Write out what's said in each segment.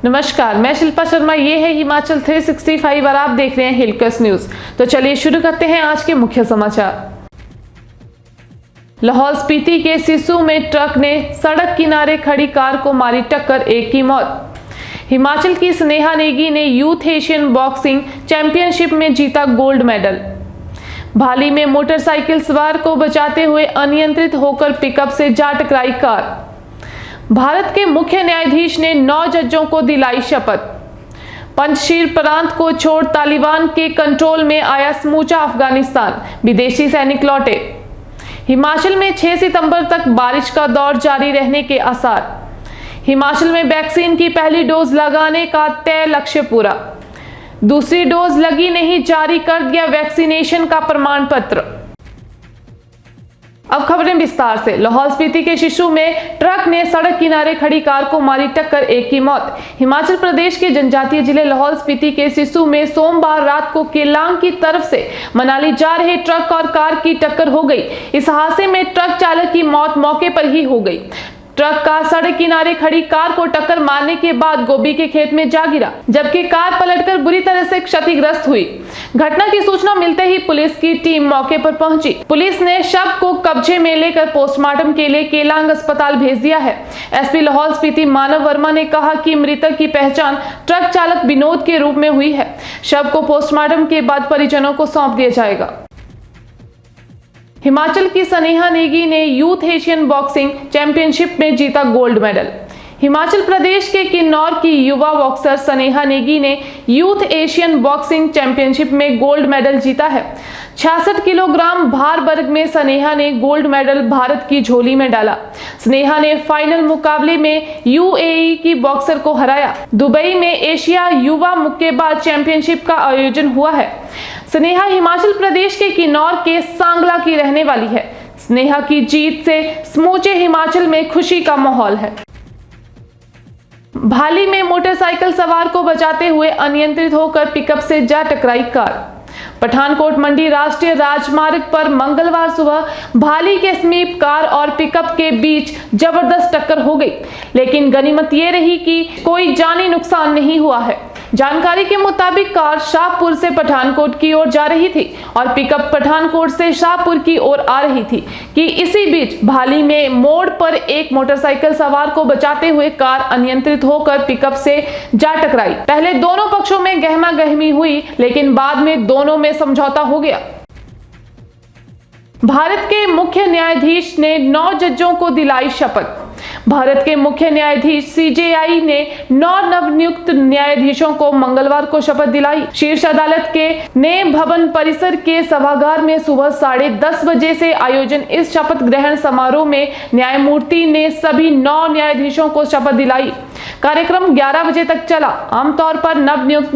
नमस्कार, मैं शिल्पा शर्मा। ये है हिमाचल 365 और आप देख रहे हैं हिलकस न्यूज। तो चलिए शुरू करते हैं आज के मुख्य समाचार। लाहौल स्पीति के सिसु में ट्रक ने सड़क किनारे खड़ी कार को मारी टक्कर, एक की मौत। हिमाचल की स्नेहा नेगी ने यूथ एशियन बॉक्सिंग चैंपियनशिप में जीता गोल्ड मेडल। भाली में मोटरसाइकिल सवार को बचाते हुए अनियंत्रित होकर पिकअप से जा टकराई कार। भारत के मुख्य न्यायाधीश ने 9 जजों को दिलाई शपथ। पंजशीर प्रांत को छोड़ तालिबान के कंट्रोल में आया समूचा अफगानिस्तान, विदेशी सैनिक लौटे। हिमाचल में 6 सितंबर तक बारिश का दौर जारी रहने के आसार। हिमाचल में वैक्सीन की पहली डोज लगाने का तय लक्ष्य पूरा। दूसरी डोज लगी नहीं, जारी कर दिया वैक्सीनेशन का प्रमाण पत्र। अब खबरें विस्तार से। लाहौल स्पीति के सिसु में ट्रक ने सड़क किनारे खड़ी कार को मारी टक्कर, एक की मौत। हिमाचल प्रदेश के जनजातीय जिले लाहौल स्पीति के सिसु में सोमवार रात को केलांग की तरफ से मनाली जा रहे ट्रक और कार की टक्कर हो गई। इस हादसे में ट्रक चालक की मौत मौके पर ही हो गई। ट्रक का सड़क किनारे खड़ी कार को टक्कर मारने के बाद गोभी के खेत में जा गिरा, जबकि कार पलटकर बुरी तरह से क्षतिग्रस्त हुई। घटना की सूचना मिलते ही पुलिस की टीम मौके पर पहुंची। पुलिस ने शव को कब्जे में लेकर पोस्टमार्टम के लिए केलांग अस्पताल भेज दिया है। एसपी लाहौल स्पीति मानव वर्मा ने कहा कि मृतक की पहचान ट्रक चालक विनोद के रूप में हुई है। शव को पोस्टमार्टम के बाद परिजनों को सौंप दिया जाएगा। हिमाचल की स्नेहा नेगी ने यूथ एशियन बॉक्सिंग चैंपियनशिप में जीता गोल्ड मेडल। हिमाचल प्रदेश के किन्नौर की युवा बॉक्सर स्नेहा नेगी ने यूथ एशियन बॉक्सिंग चैंपियनशिप में गोल्ड मेडल जीता है। 66 किलोग्राम भार वर्ग में स्नेहा ने गोल्ड मेडल भारत की झोली में डाला। स्नेहा ने फाइनल मुकाबले में यूएई की बॉक्सर को हराया। दुबई में एशिया युवा मुक्केबाज चैंपियनशिप का आयोजन हुआ है। स्नेहा हिमाचल प्रदेश के किन्नौर के सांगला की रहने वाली है। स्नेहा की जीत से समूचे हिमाचल में खुशी का माहौल है। भाली में मोटरसाइकिल सवार को बचाते हुए अनियंत्रित होकर पिकअप से जा टकराई कार। पठानकोट मंडी राष्ट्रीय राजमार्ग पर मंगलवार सुबह भाली के समीप कार और पिकअप के बीच जबरदस्त टक्कर हो गई, लेकिन गनीमत ये रही कि कोई जानी नुकसान नहीं हुआ है। जानकारी के मुताबिक कार शाहपुर से पठानकोट की ओर जा रही थी और पिकअप पठानकोट से शाहपुर की ओर आ रही थी कि इसी बीच भाली में मोड़ पर एक मोटरसाइकिल सवार को बचाते हुए कार अनियंत्रित होकर पिकअप से जा टकराई। पहले दोनों पक्षों में गहमा गहमी हुई, लेकिन बाद में दोनों में समझौता हो गया। भारत के मुख्य न्यायाधीश ने 9 जजों को दिलाई शपथ। भारत के मुख्य न्यायाधीश सीजेआई ने 9 नवनियुक्त न्यायाधीशों को मंगलवार को शपथ दिलाई। शीर्ष अदालत के नए भवन परिसर के सभागार में सुबह 10:30 बजे से आयोजन इस शपथ ग्रहण समारोह में न्यायमूर्ति ने सभी 9 न्यायाधीशों को शपथ दिलाई। कार्यक्रम 11 बजे तक चला। आमतौर पर नवनियुक्त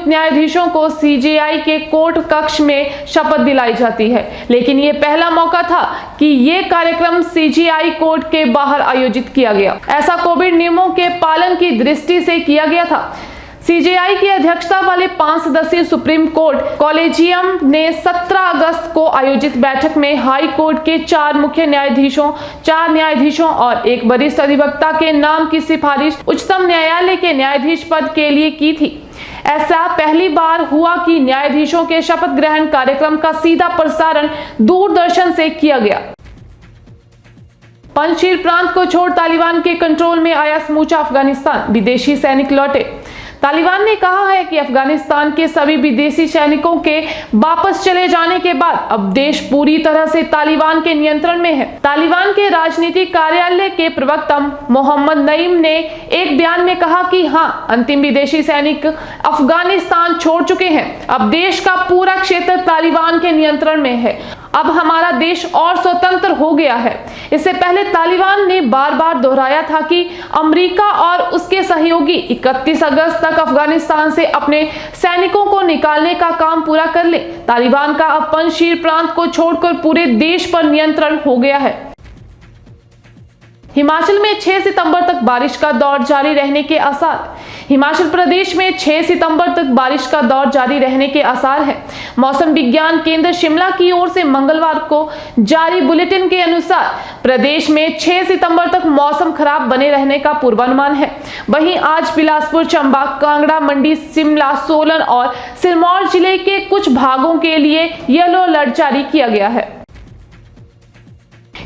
न्यायाधीशों को सीजेआई के कोर्ट कक्ष में शपथ दिलाई जाती है, लेकिन ये पहला मौका था कि ये कार्यक्रम सीजेआई कोर्ट के बाहर आयोजित किया गया। ऐसा कोविड नियमों के पालन की दृष्टि से किया गया था। सीजेआई की अध्यक्षता वाले 5 सदस्यीय सुप्रीम कोर्ट कॉलेजियम ने 17 अगस्त को आयोजित बैठक में हाई कोर्ट के 4 मुख्य न्यायाधीशों, 4 न्यायाधीशों और 1 वरिष्ठ अधिवक्ता के नाम की सिफारिश उच्चतम न्यायालय के न्यायाधीश पद के लिए की थी। ऐसा पहली बार हुआ कि न्यायाधीशों के शपथ ग्रहण कार्यक्रम का सीधा प्रसारण दूरदर्शन से किया गया। पंजशीर प्रांत को छोड़ तालिबान के कंट्रोल में आया समूचा अफगानिस्तान, विदेशी सैनिक लौटे। तालिबान ने कहा है कि अफगानिस्तान के सभी विदेशी सैनिकों के वापस चले जाने के बाद अब देश पूरी तरह से तालिबान के नियंत्रण में है। तालिबान के राजनीतिक कार्यालय के प्रवक्ता मोहम्मद नईम ने एक बयान में कहा कि हां, अंतिम विदेशी सैनिक अफगानिस्तान छोड़ चुके हैं। अब देश का पूरा क्षेत्र तालिबान के नियंत्रण में है। अब हमारा देश और स्वतंत्र हो गया है। इससे पहले तालिबान ने बार बार दोहराया था कि अमेरिका और उसके सहयोगी 31 अगस्त तक अफगानिस्तान से अपने सैनिकों को निकालने का काम पूरा कर ले। तालिबान का अब पंजशीर प्रांत को छोड़कर पूरे देश पर नियंत्रण हो गया है। हिमाचल में 6 सितंबर तक बारिश का दौर जारी रहने के आसार। हिमाचल प्रदेश में 6 सितंबर तक बारिश का दौर जारी रहने के आसार हैं। मौसम विज्ञान केंद्र शिमला की ओर से मंगलवार को जारी बुलेटिन के अनुसार प्रदेश में 6 सितंबर तक मौसम खराब बने रहने का पूर्वानुमान है। वहीं आज बिलासपुर, चंबा, कांगड़ा, मंडी, शिमला, सोलन और सिरमौर जिले के कुछ भागों के लिए येलो अलर्ट जारी किया गया है।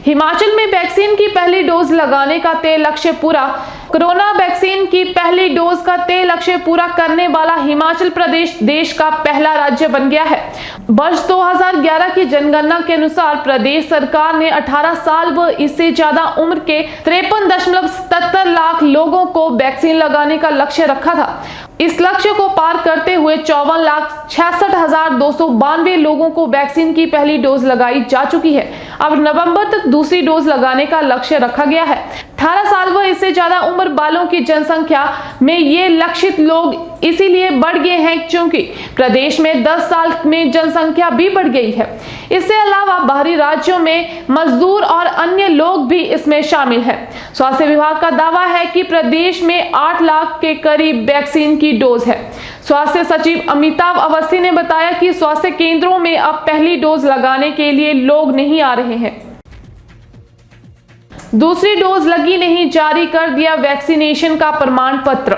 हिमाचल में वैक्सीन की पहली डोज लगाने का तय लक्ष्य पूरा। कोरोना वैक्सीन की पहली डोज का तय लक्ष्य पूरा करने वाला हिमाचल प्रदेश देश का पहला राज्य बन गया है। वर्ष 2011 की जनगणना के अनुसार प्रदेश सरकार ने 18 साल व इससे ज्यादा उम्र के 53.77 लाख लोगों को वैक्सीन लगाने का लक्ष्य रखा था। इस लक्ष्य को पार करते हुए 54,66,292 लोगों को वैक्सीन की पहली डोज लगाई जा चुकी है। अब नवंबर तक दूसरी डोज लगाने का लक्ष्य रखा गया है। 18 साल व इससे ज्यादा उम्र वालों की जनसंख्या में ये लक्षित लोग इसीलिए बढ़ गए हैं क्योंकि प्रदेश में 10 साल में जनसंख्या भी बढ़ गई है। इससे अलावा बाहरी राज्यों में मजदूर और अन्य लोग भी इसमें शामिल हैं। स्वास्थ्य विभाग का दावा है कि प्रदेश में 8 लाख के करीब वैक्सीन की डोज है। स्वास्थ्य सचिव अमिताभ अवस्थी ने बताया कि स्वास्थ्य केंद्रों में अब पहली डोज लगाने के लिए लोग नहीं आ रहे हैं। दूसरी डोज लगी नहीं, जारी कर दिया वैक्सीनेशन का प्रमाण पत्र।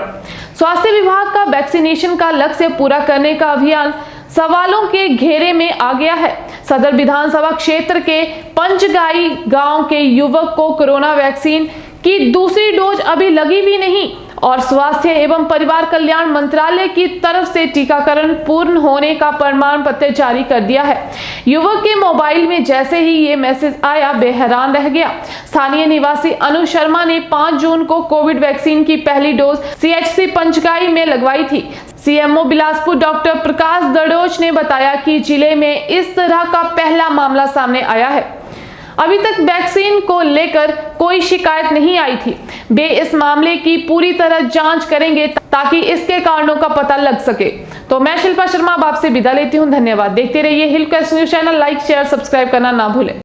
स्वास्थ्य विभाग का वैक्सीनेशन का लक्ष्य पूरा करने का अभियान सवालों के घेरे में आ गया है। सदर विधानसभा क्षेत्र के पंचगाई गांव के युवक को कोरोना वैक्सीन की दूसरी डोज अभी लगी भी नहीं और स्वास्थ्य एवं परिवार कल्याण मंत्रालय की तरफ से टीकाकरण पूर्ण होने का प्रमाण पत्र जारी कर दिया है। युवक के मोबाइल में जैसे ही ये मैसेज आया वे हैरान रह गया। स्थानीय निवासी अनु शर्मा ने 5 जून को कोविड वैक्सीन की पहली डोज CHC पंचगाई में लगवाई थी। CMO बिलासपुर डॉक्टर प्रकाश दड़ोच ने बताया कि जिले में इस तरह का पहला मामला सामने आया है। अभी तक वैक्सीन को लेकर कोई शिकायत नहीं आई थी। वे इस मामले की पूरी तरह जांच करेंगे ताकि इसके कारणों का पता लग सके। तो मैं शिल्पा शर्मा अब आपसे विदा लेती हूं। धन्यवाद। देखते रहिए Hill Quest news channel. Like, share, subscribe करना ना भूलें।